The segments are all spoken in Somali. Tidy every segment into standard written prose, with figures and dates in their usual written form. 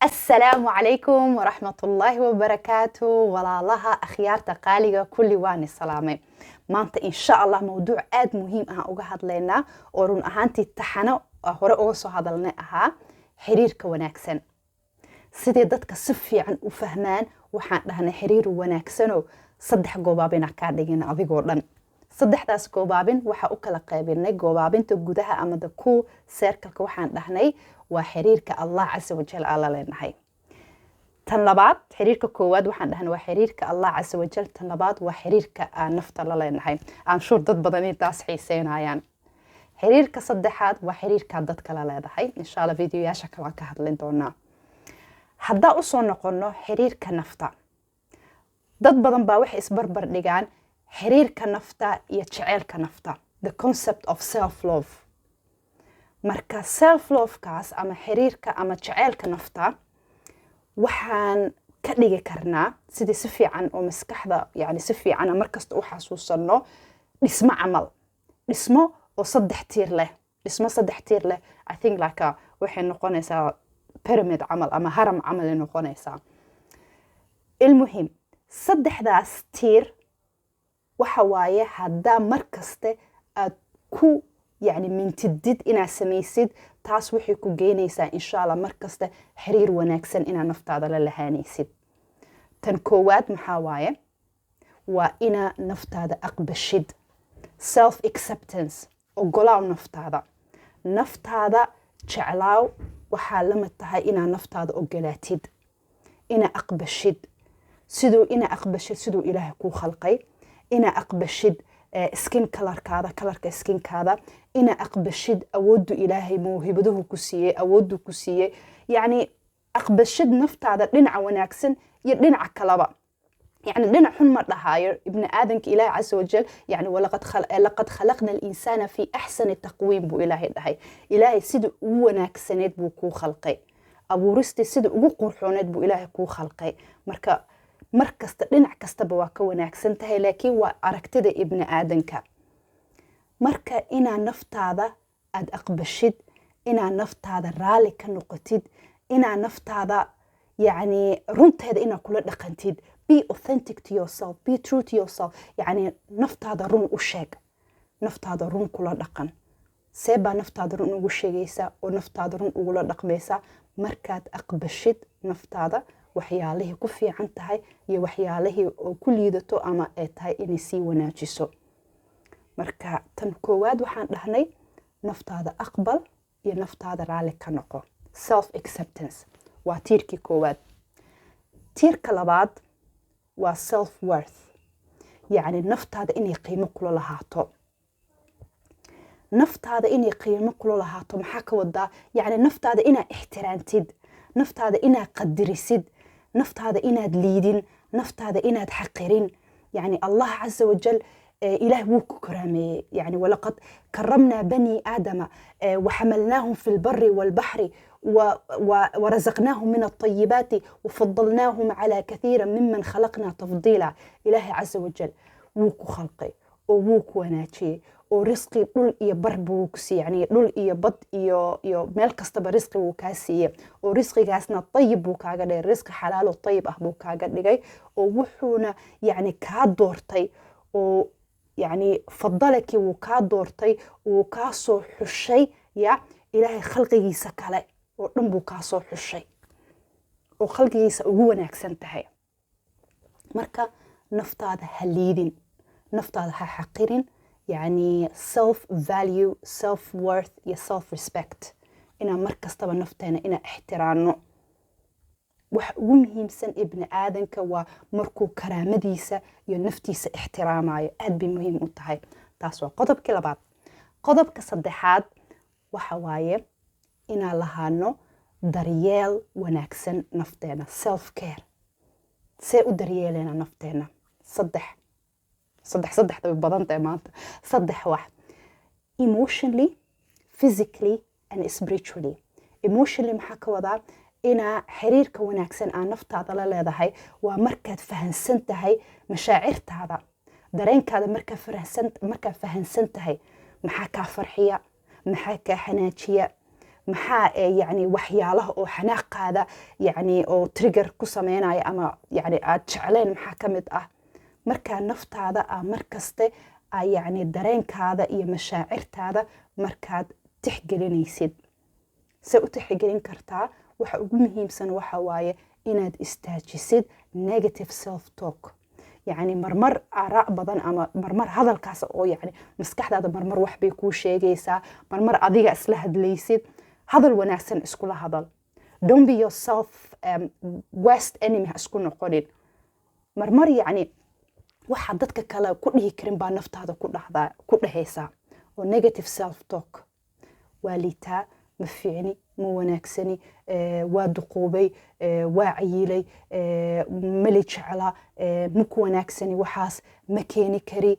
السلام عليكم ورحمة الله وبركاته والله أخيارتا قاليقا كل واني السلامي maanta insha Allah mawduuc aad muhiim ah uga hadlaynaa oo run ahaantii taxano hore uga soo hadalnay ahaa xiriirka wanaagsan sidee dadka si fiican u fahmaan waxaan dhahnay xiriir wanaagsan oo saddex goobaabina ka dhigina adigoo dhan saddexdaas goobaabin waxa u kala qaybinay goobaabinta gudaha ama the cool circle waxaan dhahnay waa xiriirka Allah Azza wa Jalla ala leenahay tan labaad xiriirka koowaad waxaan dhahnay waa xiriirka Allah Azza wa Jalla tan labaad waa xiriirka aan nafta la leenahay aan shur dad badan intaas xiiseynayaan xiriirka saddexaad waa xiriirka dadka la leedahay insha Allah videoyaasha kala ka hadlin doonaa hadda u soo noqono xiriirka nafta dad badan baa wax isbarbar dhigaan xiriirka nafta iyo jaceylka nafta the concept of self love marka self love kaas ama xiriirka ama jaceylka nafta waxaan ka dhigi karnaa sidii si fiican oo maskaxda yani si fiican markasta u xasuusano dhismo camal dhismo oo saddex tiir leh I think like waxay noqonaysaa pyramid camal ama haram camal ay noqonaysaa ilmuhim saddexdaas tiir waxa waaye hadda markaste aad ku يعني من تدد إنا سميسد تاس وحي كو جينيسا إن شاء الله مركزته حرير وناكسن إنا نفتاض للهانيسد تنكوات محاواية وإنا نفتاض أقبشد self acceptance وقلاو نفتاض جعلاو وحالمتها إنا نفتاض أقلاتد إنا أقبشد سدو إنا أقبشد سدو إله كو خلقي إنا أقبشد skin colorka skinkaada ina aqbashid awoodu ilaahay mawhibaduhu ku siiyay awoodu ku siiyay yani aqbashid naftaada dhinaca wanaagsan iyo dhinaca kalaba يعني لنا حن مرة هاير ابن آدم إله عز وجل يعني لقد خلقنا الإنسان في أحسن التقويم بو إلهي دهي إلهي سيد وناكسنت بو كو خلقي أبو رستي سيد وقرحونت بو إلهي كو خلقي markasta dhinac kastaba waa ka wanaagsan tahay laakiin waa aragtida ibn aadanka marka ina naftaada aad aqbashid ina naftaada raali ka noqotid ina naftaada yani runteeda ina kula dhaqantid be authentic to yourself be true to yourself yani naftaada run u sheeg naftaada run kula dhaqan seeba naftaada run ugu sheegaysa oo naftaada run ugu la dhaqmaysa markaad aqbashid naftaada waxyaalihii ku fiican tahay iyo waxyaalihii oo ku liidato ama ay tahay inay sii wanaajiso marka tan koowaad waxaan dhahnay naftaada aqbal iyo naftaada raali ka noqo self acceptance waa tiirkii koowaad tiirka labaad waa self worth yani naftaada inay qiimo kula lahaato naftaada inay qiimo kula lahaato maxaa ka wadaa yani naftaada inaa ixtiraantid naftaada inaa qadarisid نفتاده إناد ليدين نفتاده إناد حقيرين يعني الله عز وجل إله وكو كرامي يعني ولقد كرمنا بني آدم وحملناهم في البر والبحر ورزقناهم من الطيبات وفضلناهم على كثير ممن خلقنا تفضيلا إله عز وجل وكو خلقي ووكو وناتشي ورزقي دول iyo bar buu ku siiyay yani dhul iyo bad iyo meel kastaba risqi uu ka siiyay oo risqigaasna tayib buu kaaga dhigay risqi xalaal oo tayib ah buu kaaga dhigay oo wuxuuna yani ka doortay oo yani fadalaki uu ka doortay oo ka soo xushay ya ilaahay khalqigiisa kale oo dhan buu ka soo xushay oo khalqigiisa ugu wanaagsan tahay marka naftaada haliidin naftaada ha xaqirin يعني self value self worth يا self respect إنا مركز طبعا نفتنا إنا احترامه ومهمسن ابن آدم كوا مركو كرامديسة يا نفتيسة احترامه أد بمهم انتهي تاسوا قضب كلا بعض قضب كصدحات وحواية إنا لهانو دريال وناكسن نفتنا self care سيء دريالنا نفتنا صدح طيب بدنت مانت صدح واحد emotionally physically and spiritually emotionally maxaa ka wadaa ina xiriirka wanaagsan aan naftaada la leedahay waa markaad fahansan tahay mashaacirtaada dareenkaada markaa fahansan tahay maxaa ka farxiya maxaa ka xanaajiya maxaa yani waxyaalaha oo xanaaqaada yani oo trigger ku sameynaya ama yani aad jecleen maxaa ka mid ah. markaa naftaada markaste yani dareenkaada iyo mashaacirtaada markaad tixgelinaysid. se u tixgelin kartaa waxa ugu muhiimsan waxa waaye inaad istaajisid negative self talk. يعني مرمر آراء بدن أما مرمر هذا الكاس أو يعني مسكح هذا مرمر واحد بيكون شيء جيسا مرمر أضيق أسلحة ليسيد هذا الوناسن اسكول هذا don't be yourself worst enemy اسكول نقولين مرمر يعني واحد ضدك كلا كله يكرم بنفط هذا كله هيسا و negative self talk واليتا مفيعني مو وناكسني وادقوبي واعيلي ملج على مكو وناكسني وحاس مكيني كري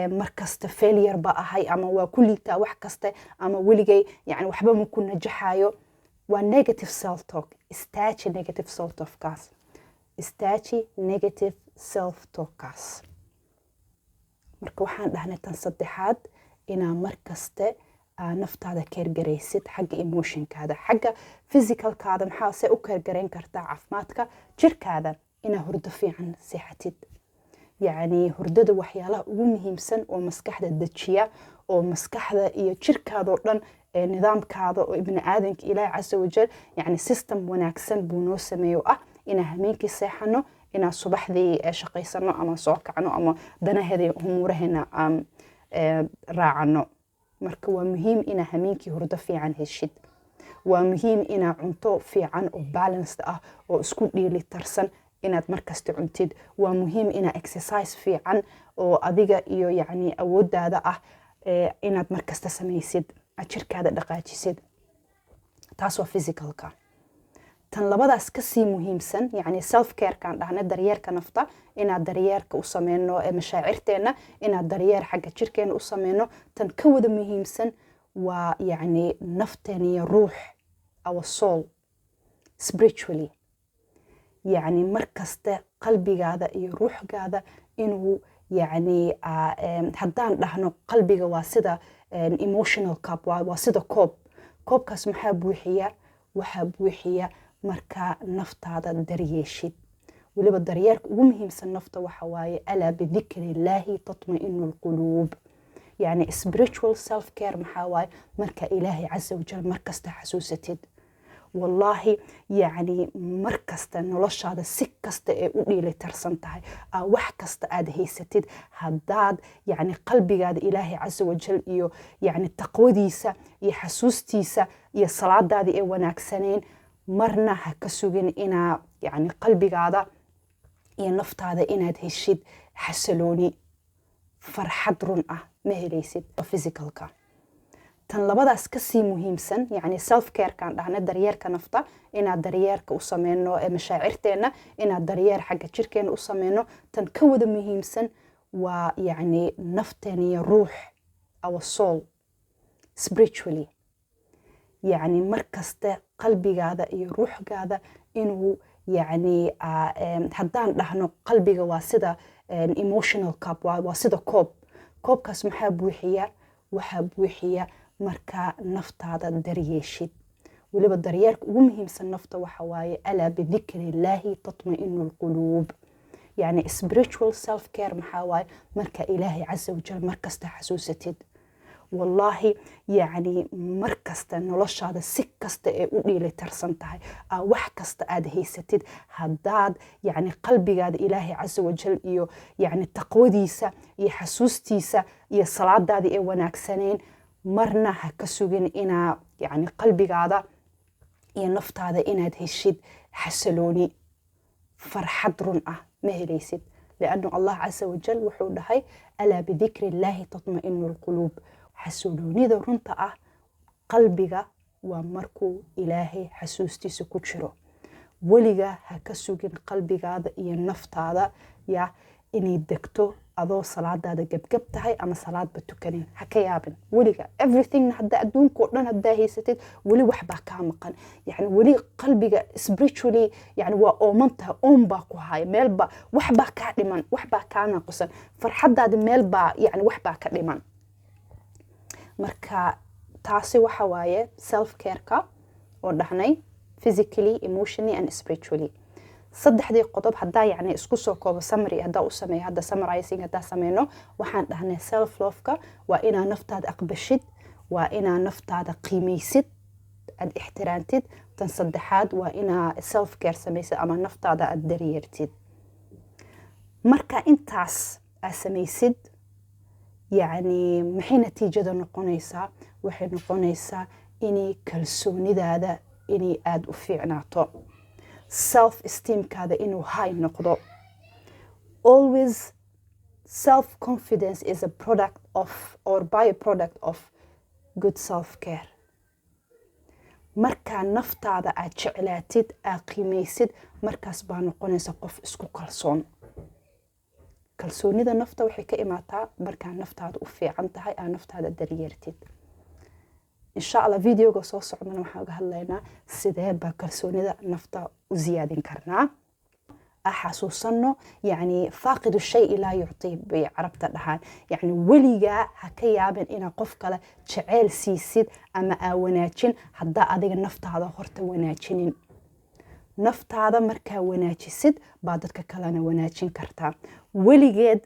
مركزت فيلير بقى هاي أما وكلتا وحكسته أما وليجي يعني وحبا مكو نجحايو ونيجاتيف سيلف توك استاجي نيجاتيف سيلف توك كاس استاجي نيجاتيف سيلف توك كاس مركو وحان دهنا تنصدحات إنا مركزته naftaada keergaraysid xagga emotionkaada xagga physicalkaada maxaa se u keergarayn kartaa caafimaadka jirkaada inaa hurdo fiican seexatid. yacni hurdada waxyaalaha ugu muhiimsan oo maskaxda dejiya oo maskaxda iyo jirkaadoo dhan nidaamkaada oo ibni aadanka ilaahi casa wajal yacni system wanaagsan buu noo sameeyo ah inaa hameenkii seexano inaa subaxdii shaqaysano ama soo kacno ama danaheeda umuuraheena raacano. marka waa muhiim inaa hameenkii hurdo fiican heshid. waa muhiim inaa cunto fiican oo balanced ah oo isku dheelitirsan inaad markasta cuntid. waa muhiim inaa exercise fiican oo adiga iyo yacni awoodaada ah inaad markasta samaysid jirkaada dhaqaajisid. taas waa physicalka. tan labadaas kasii muhiimsan yacni self care kaan dhahna daryeerka nafta inaad daryeerka u sameyno mashaacirteena inaad daryeer xagga jirkeena u sameyno. tan ka wada muhiimsan waa yacni nafteena iyo ruux our soul spiritually yacni markasta qalbigaada iyo ruuxgaada inuu yacni haddaan dhahno qalbiga waa sida emotional cup waa sida koobkaas maxaa buuxiya waxaa buuxiya markaa naftaada daryeeshid. weliba daryeerka ugu muhiimsan nafta waxa waaye alaa bidikri illaahi tatma'inu alquluub. yani spiritual self care maxaa waaye marka ilaahay casa wajal markasta xasuusatid. wallaahi yacni markasta noloshaada si kasta ee u dhiilitarsan tahay wax kasta aad haysatid haddaad yacni qalbigaada ilaahay casa wajal iyo yacni taqwadiisa iyo xasuustiisa iyo salaadaadii ee wanaagsaneyn marna ha ka sugin inaa yacni qalbigaada iyo naftaada inaad heshid xasalooni farxad run ah ma helaysid physicalka. tan labadaas kasii muhiimsan yacni self care kaan dhahna daryeerka nafta inaad daryeerka u sameyno mashaacirteena inaad daryeer xagga jirkeena u sameyno. tan ka wada muhiimsan waa yacni nafteena iyo ruux our soul spiritually yacni markasta qalbigaada iyo ruuxgaada inuu yacni haddaan dhahno qalbiga waa sida emotional cup waa sida koobkaas maxaa buuxiya waxaa buuxiya markaa naftaada daryeeshid. weliba daryeerka ugu muhiimsan nafta waxa waaye alaa bidikri illaahi tatma'inu alquluub. yacni spiritual self care maxaa waaye marka ilaahay casa wajal markasta xasuusatid. wallaahi yacni markasta noloshaada si kasta ee u dhiilitarsan tahay wax kasta aad haysatid haddaad yacni qalbigaada ilaahay casa wajal iyo yacni taqwadiisa iyo xasuustiisa iyo salaadaadii ee wanaagsaneyn marna ha ka sugin inaa yacni qalbigaada iyo naftaada inaad heshid xasalooni farxad run ah ma helaysid. liannu allah casa wajal wuxuu dhahay alaa bidikri illaahi tatma'inu alquluub. xasaloonida runta ah qalbiga waa markuu ilaahay xasuustiisa ku jiro. weliga ha ka sugin qalbigaada iyo naftaada yaa inay degto adoo salaadaada gebgab tahay ama salaadba tukanin. ha ka yaabin weliga everything hadda adduunka oo dhan haddaa haysatid weli waxbaa kaa maqan. yacni weli qalbiga spiritually yacni waa oomantaha baa ku haya meelba waxbaa kaa dhiman waxbaa kaa naaqusan farxaddaada meelbaa yacni waxbaa ka dhiman. marka taasi waxa waaye self careka oo dhahnay physically, emotionally and spiritually. saddexdii qodob haddaa yacni isku soo koobo summary haddaa u sameeyo hadda summarizing haddaa sameyno waxaan dhahnay self loveka waa inaa naftaada aqbashid, waa inaa naftaada qiimeysid, aad ixtiraantid. tan saddexaad waa inaa self care samaysid ama naftaada aad daryeertid. marka intaas aad samaysid yacni maxay natiijada noqonaysaa? waxay noqonaysaa inay kalsoonidaada inay aada u fiicnaato, self esteemkaada inuu high noqdo. always self confidence is a product of or byproduct of good self care. markaa naftaada aad jeclaatid, aad qiimeysid, markaas baa noqonaysa qof isku kalsoon. kalsoonida nafta waxay ka imaataa markaa naftaada u fiican tahay, aad naftaada daryeertid. insha Allah videoga soo socdana waxaan uga hadlaynaa sidee baa kalsoonida nafta u ziyaadin karnaa. xasuusano yacni faaqidu shay ilaa yuctii bay carabta dhahaan. yacni weligaa ha ka yaabin inaa qof kale jeceyl siisid ama aa wanaajin haddaa adiga naftaada horta wanaajinin. naftaada markaa wanaajisid baa dadka kalena wanaajin kartaa. weligeed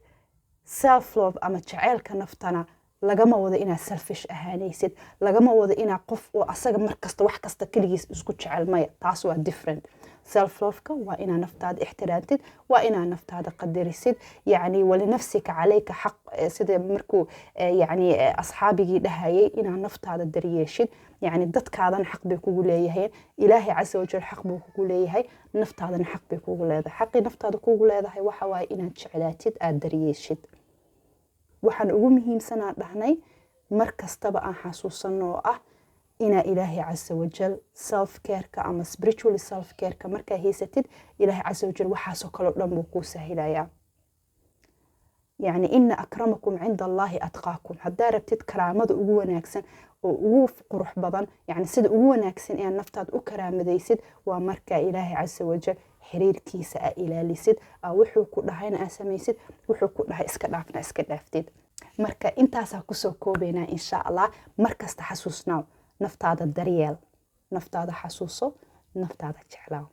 self love ama jaceylka naftana lagama wado inaad selfish ahaanaysid, lagama wado inaa qof oo asaga markasta wax kasta keligiis isku jecel maya. taas waa different. self loveka waa inaa naftaada ixtiraantid, waa inaa naftaada qadarisid. yacni walinafsika calayka xaq, sida markuu yacni asxaabigii dhahayay inaa naftaada daryeeshid. yacni dadkaadana xaq bay kugu leeyahay, ilaahay casa wajal xaq buu kugu leeyahay, naftaadana xaq bay kugu leedahay. xaqii naftaada kugu leedahay waxa waaye inaad jeclaatid, aad daryeeshid. waxaan ugu muhiimsanaa dhahnay mar kastaba aan xasuusano oo ah inaa ilaahay casa wajal self careka ama spiritual self careka markaa haysatid, ilaahay casa wajal waxaasoo kaloo dhan buu kuu sahilayaa. yacni ina akramakum cinda allahi atqaakum. haddaa rabtid karaamada ugu wanaagsan oo ugu qurux badan, yacni sida ugu wanaagsan inaad naftaada u karaamadaysid waa markaa ilaahay casa wajal xiriirkiisa aa ilaalisid, wuxuu ku dhahayna aa samaysid, wuxuu ku dhahay iska dhaafna iska dhaaftid. marka intaasaa kusoo koobaynaa insha Allah. markasta xasuusnaaw naftaada daryeel, naftaada xasuuso, naftaada jeclaaw.